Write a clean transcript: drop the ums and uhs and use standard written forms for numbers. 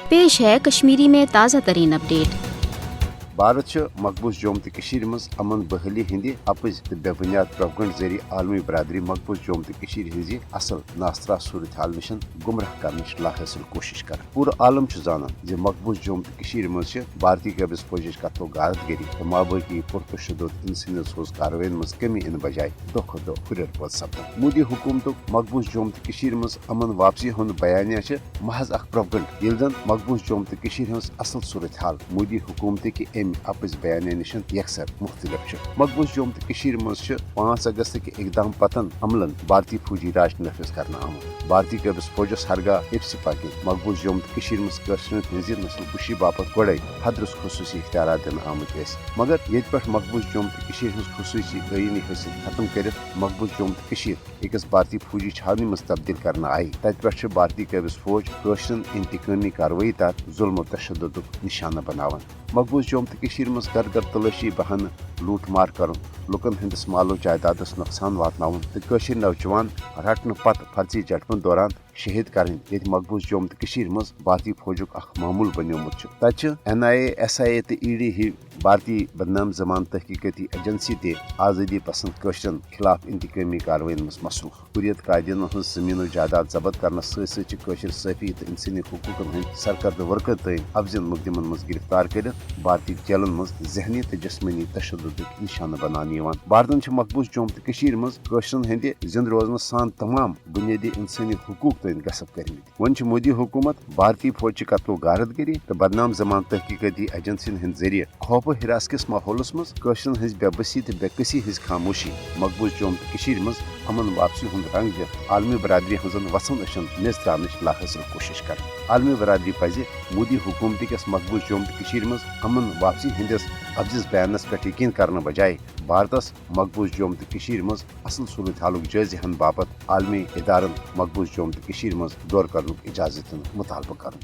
पेश है कश्मीरी में ताज़ा तरीन अपडेट। भारत मकबूज जोम तो मज अमन बहाली हंद अपज तो बेबुनियाद प्रोपगंड जरिए आलमी बरदरी मकबूज जोम तो हज असल नासरा सूरत हाल नश गुमराह कर लाहासिल कोशिश कर। पूरा आलम जाना मकबूज जोम तो मज भारतीय कबिज फौज कत्लो गारतगरी तो माबाकी पुरतशुद इंसानी सोज कार्रवाई मज कमी इन बजाय दह खो दह हुर पद सपदान। मोदी हुकूमत मकबूज जोम तो मज अमन वापसी हंद बयानिया महज अख प्रोपगंड ये जन मकबूज जोम तो हज असल सूरत हाल मोदी हुकूमत कि अपज बयान निश यकसर मुख्तलिफ। मकबूज जोम तो मज 5 अगस्त के इकदाम पतन अमलन भारतीय फौजी राज नफज कर आमुत। भारतीय कबिज फौजस हरगाह इफ्सिपा के मकबूज जोम तो मज नस्ल कुशी बापत गोड़े हदरस खसूसी इख्तियार दिन आमुत मगर ये मकबूज जोम तो खसूसी आईनी हसिल खत्म कर मकबूज जोम तो अकिस भारतीय फौजी छावनी मज तब्दील कर आई। तत पे भारतीय कबिज फौज कशरन इंतकामी कार्रवाई तहत जुल्म तशद्दुद निशाना बनावान। मकबूज जोम तो मज घर घर तलाशी बहान लूट मार कर लुकन हंदिस मालो जायदादस नुकसान वातनाउन तो नौजवान रटन पत फर्जी झटपन दौरान शहीद करें। ये मकबूज जोम तो मज भारतीय फौजुक अख मामूल बनोमुत। तत NIA SIA तो ED ही भारतीय बदनाम जमान तहकीकती एजेंसी ते आज़ादी पसंद कशरन खिलाफ इंतकामी कार्रवाई मज मसरूफ। हुर्रियत कायदीन हज जमीन जायदाद जब्त कर सफी तो इंसानी हकूकन हंद सरकर्द वर्कर तन अफजल मुकदमन मज गिरफ्तार कर भारतीय जेलन मज जहनी तो जिस्मानी तशद्दुद निशाना बनान। भारतन मकबूज जोम तो मज कशरन हंद जिंद रोजन सान तमाम बुनियादी इंसानी हकूक तन गसब कर। वन मोदी हुकूमत भारतीय फौज कत्लो गारतगरी तो बदनाम जमान तहकीकती एजेंसियन हंद जरिए खौफ हिरास किस माहौलस मज कशरन हज बेबसी तो बेकसी हज खामोशी मकबूज जोम तो मज अमन वापसी हंद रंग दित आलमी बरदरी हजन वसन अशन मेज त्रान लाहासिल कोशिश कर। आलमी बरदरी पज मोदी हुकूमत किस मकबूज जोम तो मज अमन वापसी हंदिस अफजिज बयानस पे यकीन करने बजाय भारतस मकबूज जोम तो मज असल सूरत हालुक जायज़ हन बापत आलमी इदारन मकबूज जोम तो मज दौर कर इजाजत मुतालबा कर।